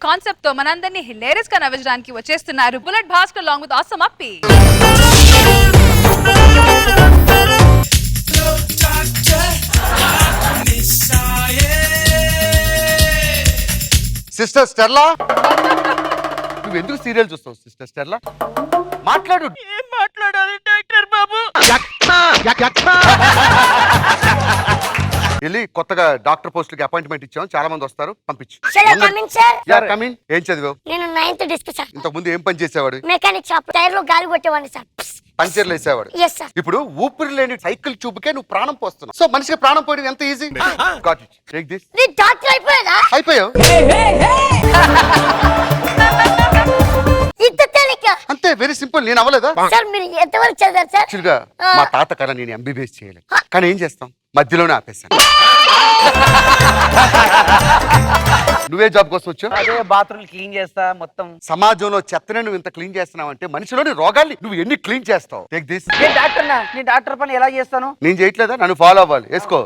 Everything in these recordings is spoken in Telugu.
కాన్సెప్ట్ తో మనందరినీ హిలేరియస్ గా నవ్వించడానికి వచ్చేస్తున్నారు bullet Bhaskar along with awesome Appi. Sister స్టెర్లా, నువ్వు ఎందుకు సీరియల్ చూస్తావు సిస్టర్ స్టెర్లా? మాట్లాడు. ఏం మాట్లాడాలి డాక్టర్ బాబు? వెళ్ళి కొత్తగా డాక్టర్ పోస్ట్ కి అపాయింట్మెంట్ ఇచ్చాం, చాలా మంది వస్తారు, పంపించు. ఏం చదివావు? నేను 9th డిస్క్ సార్. ఇంతకు ముందు ఏం పని చేసేవాడు? మెకానిక్ షాప్, టైర్ లో గాలి కొట్టేవాడిని సార్. పంచర్లు వేసేవాడు. yes sir. ఇప్పుడు ఊపిరి లేని సైకిల్ చూపుకే నువ్వు ప్రాణం పోస్తున్నావు. సో మనిషికి ప్రాణం పోయడం ఎంత easy. Got it. Take this. నీ డాక్టర్ అయిపోయాడా? అయిపోయావు. ఇంత తేలిక? అంతే, వెరీ సింపుల్. నేను అవ్వలేదా సార్? మీరు ఎంతవరకు చదివారు సార్? యాక్చువల్గా మా తాత కన్నా నేను ఎంబీబీఎస్ చేయలేదు, కానీ ఏం చేస్తాం, మధ్యలోనే ఆపేస్తాను. నువ్వే జాబ్ కోసం వచ్చావు? అదే బాత్రూమ్ క్లీన్ చేస్తా మొత్తం. సమాజంలో చెత్తనే నువ్వు ఇంత క్లీన్ చేస్తున్నావు అంటే మనిషిలోని రోగాల్ని నువ్వు ఎన్ని క్లీన్ చేస్తావు? Take this. నేను డాక్టర్ నా, నేను డాక్టర్ పని ఎలా చేస్తాను? నేను చేయట్లేదా? నన్ను ఫాలో అవ్వాలి. వేసుకో.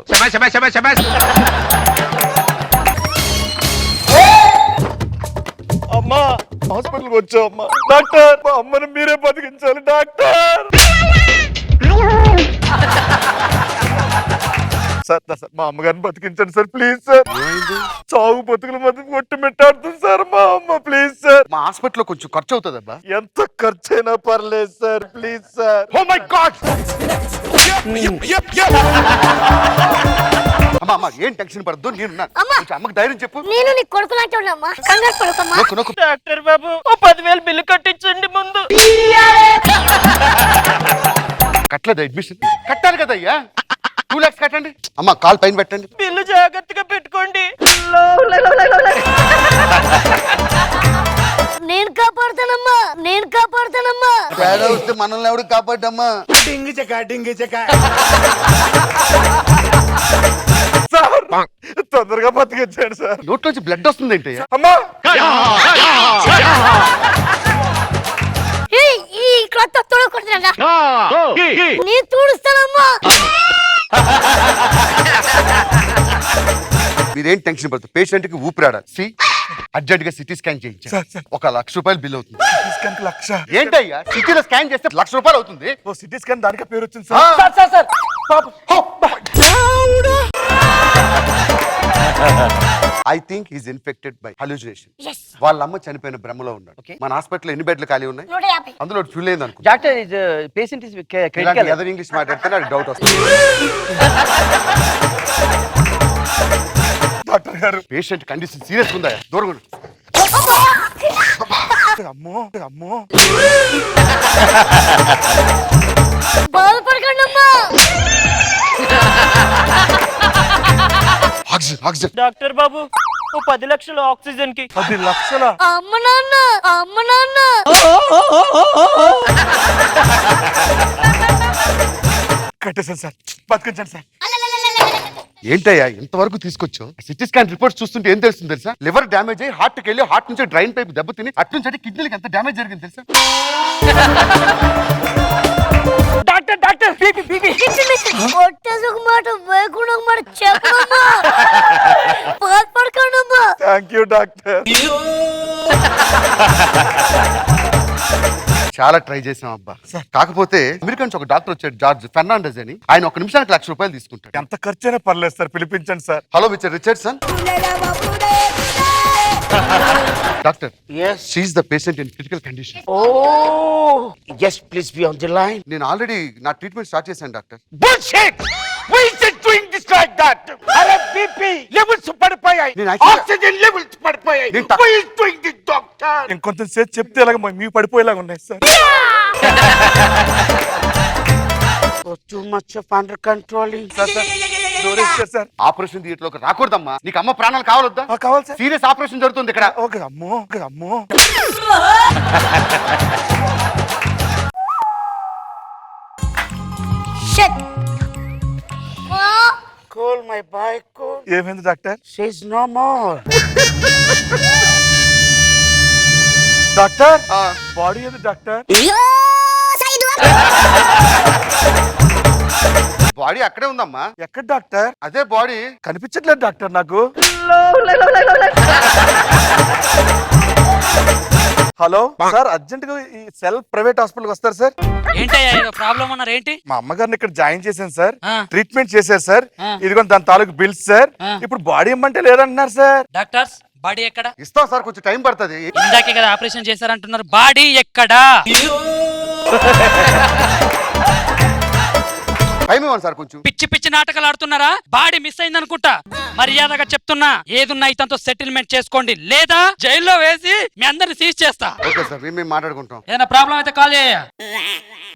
అమ్మా హాస్పిటల్కి వచ్చావు అమ్మా. డాక్టర్, మా అమ్మని మీరే బతికించాలి డాక్టర్. సార్ సార్, మా అమ్మగారిని బతికించండి సార్, ప్లీజ్ సార్. చావు బతుకుల మధ్య కొట్టి మెట్టాడుతుంది సార్ మా అమ్మ, ప్లీజ్ సార్. మా హాస్పిటల్లో కొంచెం ఖర్చు అవుతుంది అబ్బా. ఎంత ఖర్చు అయినా పర్లేదు sir, please sir. Oh my god. అమ్మా ఏం టెన్షన్ పడద్దు, నేను అమ్మకి ధైర్యం చెప్పు. నేను నీ కొడుకు లాంటి ఉన్నామ్మా, కంగారు పడకమ్మా. డాక్టర్ బాబు, ఓ 10,000 బిల్లు కట్టించండి ముందు. కట్టలేదు అడ్మిషన్? కట్టాలి కదా అయ్యా, 2 lakhs కట్టండి. అమ్మా కాల్ పైన పెట్టండి. బిల్లు జాగ్రత్తగా పెట్టుకోండి. నేను కాపాడుతానమ్మా, నేను కాపాడుతానమ్మా. తేడా వస్తే మనల్ని ఎవడు కాపాడమ్మా? సార్ తొందరగా బతికించండి సార్. నోట్లోంచి బ్లడ్ వస్తుంది ఏంటయ్యా? అమ్మా ఈ క్లాత్ తోడుకుంటున్నా, నీ తూడుస్తానమ్మా. మీరేం టెన్షన్ పడుతుంది, పేషెంట్ కి ఊపిరాడాలి. సి అర్జెంట్ గా సిటీ స్కాన్ చేయించాలి. 1 లక్ష రూపాయలు బిల్ అవుతుంది. CT scan 1,00,000? ఏంటయ్యా, సిటీలో స్కాన్ చేస్తే 1 లక్ష రూపాయలు అవుతుంది. ఓ సిటీ స్కాన్ దానికే పేరు వచ్చింది sir. Sir sir I think is infected by hallucination. Yes. వాళ్ళ అమ్మ చనిపోయిన భ్రమలో ఉన్నాడు. మన హాస్పిటల్ ఎన్ని బెడ్లు ఖాళీ ఉన్నాయి? 150. అందులో ఫుల్ అయింది అనుకో. Doctor is patient is critical. Either English మాట్లాడితే నాకు డౌట్ వస్తుంది. డాక్టర్ గారు, పేషెంట్ కండిషన్ సీరియస్ ఉందా? దూరం ఉండు. అమ్మో అమ్మో. బాధపడకండి అమ్మా. Oxygen oxygen. డాక్టర్ బాబు, ఓ 10 లక్షలు ఆక్సిజన్ కి. 10 లక్షల? అమ్మ నాన్న, అమ్మ నాన్న. కట్టేసాను సార్, బతికించండి సార్. ఏంటయ్యా ఇంతవరకు తీసుకొచ్చావు? సిటీ స్కాన్ రిపోర్ట్స్ చూస్తుంటే ఏం తెలుస్తుంది తెలుసా? లివర్ డ్యామేజ్ అయ్యి హార్ట్ కి వెళ్ళి హార్ట్ నుంచి డ్రైన్ పైప్ దెబ్బతిని అటు నుంచి కిడ్నీలకు ఎంత డ్యామేజ్ జరిగింది తెలుసా? డాక్టర్ డాక్టర్ బీపీ కొట్టేసి ఒక మాట, వేయకుండా ఒక మాట చెప్పమ్మా. బాధపడకండి అమ్మా. Thank you doctor. చాలా ట్రై చేసాం అబ్బా. కాకపోతే అమెరికా నుంచి ఒక డాక్టర్ వచ్చాడు, జార్జ్ ఫెర్నాండెస్ అని. ఆయన 1 నిమిషానికి 1 లక్ష రూపాయలు తీసుకుంటాడు. ఎంత ఖర్చు అయినా పర్లేదు సార్, పిలిపించండి sir. Hello mister Richardson. Doctor, Yes. She is the patient in critical condition. Oh, yes, please be on the line. నేను ఆల్రెడీ నా ట్రీట్మెంట్ స్టార్ట్ చేశాను doctor. Bullshit! Why is it doing this like that? Are BP levels పడిపోయాయి. నేను actually- Oxygen levels పడిపోయాయి. నేను Why is doing this, doctor? ఇంకొంచెం సేపు చెప్తే ఇలాగ మీ పడిపోయేలాగా ఉన్నాయి sir. Oh, too much of under controlling. Sir operation థియేటర్లోకి రాకూడదమ్మా. నీకు అమ్మ ప్రాణాలు కావాలొద్దా? కావాలి సార్. సీరియస్ ఆపరేషన్ జరుగుతుంది ఇక్కడ. ఓకే అమ్మో, ఓకే అమ్మో. Shut. Cool, my boy, cool. ఏమైంది doctor? She's no more. Doctor, body ఏది డాక్టర్? బాడీ అక్కడే ఉందమ్మా. ఎక్కడ డాక్టర్? అదే బాడీ. కనిపించట్లేదు డాక్టర్ నాకు. హలో సార్, అర్జెంట్ గా ఈ సెల్ఫ్ ప్రైవేట్ హాస్పిటల్ వస్తారు సార్. ఏంటయ్యా ఏదో ప్రాబ్లం అన్నారు ఏంటి? మా అమ్మగారిని ఇక్కడ జాయిన్ చేశాను సార్, ఆ. ట్రీట్మెంట్ చేశారు సార్. ఆ. ఇదిగో దాని తాలూకు బిల్స్ సార్. ఆ. ఇప్పుడు బాడీ ఇమ్మంటే లేదంటున్నారు సార్. డాక్టర్స్ బాడీ ఎక్కడ? ఇస్తాం సార్, కొంచెం టైం పడుతుంది. ఇందాకే కదా ఆపరేషన్ చేశారంటున్నారు, బాడీ ఎక్కడా? టైం ఇవ్వండి సార్ కొంచెం. పిచ్చి పిచ్చి నాటకాలు ఆడుతున్నారా? బాడీ మిస్ అయింది అనుకుంటా. మర్యాదగా చెప్తున్నా, ఏదున్నా ఇతనితో సెటిల్మెంట్ చేసుకోండి, లేదా జైల్లో వేసి మీ అందరిని సీజ్ చేస్తా. ఓకే సార్, మేము మాట్లాడుకుంటాం. ఏదైనా ప్రాబ్లం అయితే కాల్ చేయ.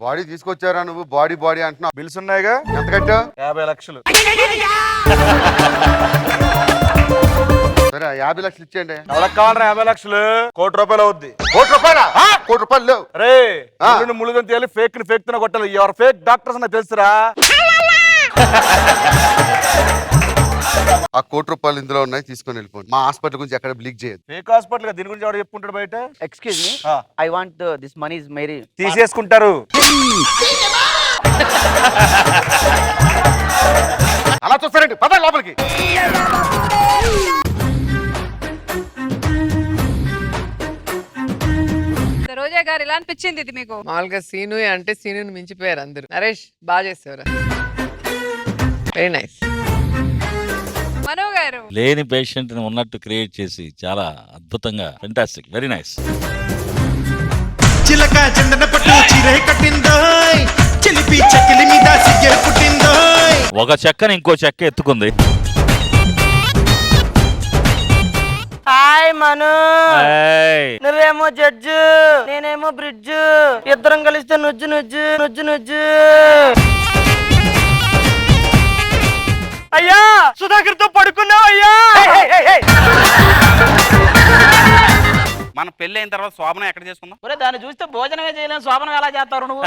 బాడీ తీసుకొచ్చారా నువ్వు? బాడీ బాడీ అంటున్నావు. బిల్స్ ఉన్నాయిగా. ఎంత కట్టావు? 50 లక్షలు. సరే 50 లక్షలు ఇచ్చేయండి. ఎవరికి కావాలరా 50 లక్షలు? ₹1 కోటి అవుద్ది. ₹1 కోటి లేవు. రే ఆ. ముళ్ళుని తేలి ఫేక్ ని ఫేక్ తో కొట్టాలి. ఎవరు ఫేక్ డాక్టర్స్ నాకు తెలుసురా. ఆ ₹1 ఇందులో ఉన్నాయి, తీసుకొని వెళ్ళిపోండి. మా హాస్పిటల్ గురించి ఎక్కడ బ్లీక్ చేయదు. ఫేక్ హాస్పిటల్ దీని గురించి ఎవరు చెప్పుకుంటాడు బయట? Excuse me. ఆ. I want this money is very. తీసేసుకుంటారు. అలా చూస్తారండి, పద లోపలికి. రోజా గారు ఎలా అనిపించింది ఇది మీకు? మామూలుగా సీను అంటే సీనుని మించిపోయారు అందరూ. నరేష్ బాగా చేసేవారు, వెరీ నైస్. మనో గారు లేని పేషెంట్ ని ఉన్నట్టు క్రియేట్ చేసి చాలా అద్భుతంగా, ఫెంటాస్టిక్, వెరీ నైస్. చిలక చందన పట్టు చీరే కట్టిందోయ్, చిలిపి చెక్కిలి మీద సిగ్గే పుట్టిందోయ్. ఒక చెక్కని ఇంకో చెక్క ఎత్తుకుంది. హాయ్ మను, ఏయ్, నువ్వేమో జడ్జు, నేనేమో బ్రిడ్జ్, ఇద్దరం కలిస్తే నుజ్జు నుజ్జు నుజ్జు నుజ్జు. అయ్యా సుధాకర్ తో పడుకున్నావు అయ్యా. మన పెళ్లి అయిన తర్వాత శోభనం ఎక్కడ చేసుకుందాం? ఒరే దాన్ని చూస్తే భోజనమే చేయలేము, శోభనం ఎలా చేస్తారు నువ్వు?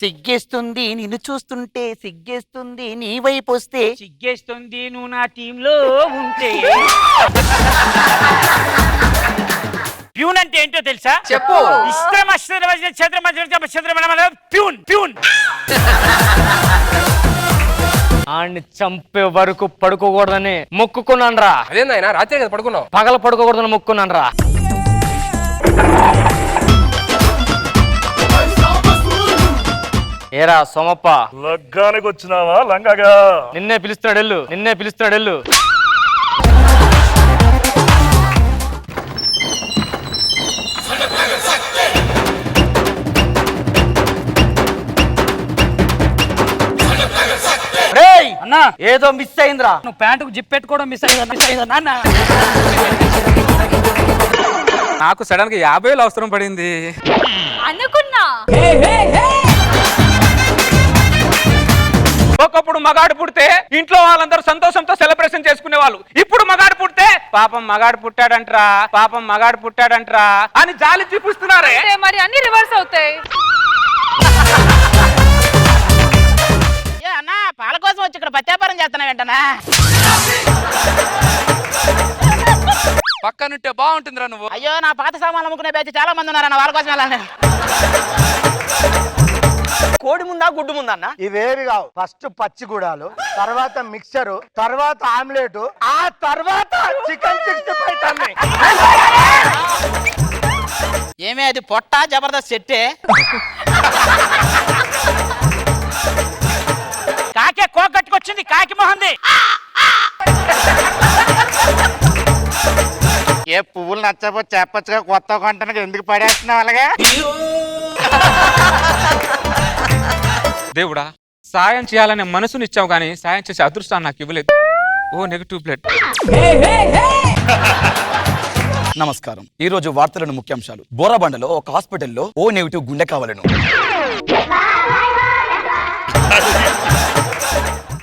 సిగ్గేస్తుంది నిన్ను చూస్తుంటే, సిగ్గేస్తుంది నీ వైపు వస్తే. సిగ్గేస్తుంది నువ్వు నా టీంలో ఉంటే. ప్యూన్ అంటే ఏంటో తెలుసా? చెప్పు. Peon peon. ఆడిని చంపే వరకు పడుకోకూడదని మొక్కుకున్నాను రా. అదేందైనా రాత్రి కదా పడుకున్నావు? పగల పడుకోకూడదని మొక్కుకున్నాను రా. ఏరా సోమప్ప, లగ్గానికి వచ్చినావా లంగగా? నిన్నే పిలుస్తున్నాడు ఎల్లు, నిన్నే పిలుస్తున్నాడు ఎల్లు. అన్నా ఏదో మిస్ అయిందిరా. నువ్వు ప్యాంటుకు జిప్ పెట్టుకోవడం మిస్ అయిందా నాన్న? నాకు సడన్ గా 50,000 అవసరం పడింది. అనుకున్నా ఒకప్పుడు మగాడు పుడితే ఇంట్లో వాళ్ళందరూ సంతోషంతో సెలబ్రేషన్ చేసుకునే వాళ్ళు. ఇప్పుడు మగాడు పుడితే పాపం మగాడు పుట్టాడంటరా, పాపం మగాడు పుట్టాడంటరా అని జాలి చూపిస్తున్నారే. అంటే మరి అన్ని రివర్స్ అవుతాయి. అన్నా పాల కోసం వచ్చి ఇక్కడ పత్యాపారం చేస్తున్నా వెంటనా? పక్కనుంటే బాగుంటుందిరా నువ్వు. అయ్యో నా పాత సామాన్లు అమ్ముకునే బ్యాచ్ చాలా మంది ఉన్నారన్న, వాళ్ళ కోసం వెళ్ళాలి. కోడి ముందా గుడ్డు ముందా అన్న? ఇవేవి కావు. ఫస్ట్ పచ్చిగూడాలు, తర్వాత మిక్చరు, తర్వాత ఆమ్లెట్, ఆ తర్వాత చికెన్ 65. ఏమే అది పొట్ట జబర్దస్త్ సెట్టే? కాకే కోకట్టుకొచ్చింది, కాకి మొహంది. ఏ పువ్వులు నచ్చకపోతే చెప్పచ్చుగా, కొత్త కొంటానికి ఎందుకు పడేస్తున్నావు అలాగా? దేవుడా, సాయం చేయాలనే మనసునిచ్చావు కానీ సాయం చేసే అదృష్టాన్ని నాకు ఇవ్వలేదు. O negative blood. నమస్కారం. ఈ రోజు వార్తలను ముఖ్యాంశాలు. బోరాబండలో ఒక హాస్పిటల్లో ఓ నెగిటివ్ గుండె కావాలను.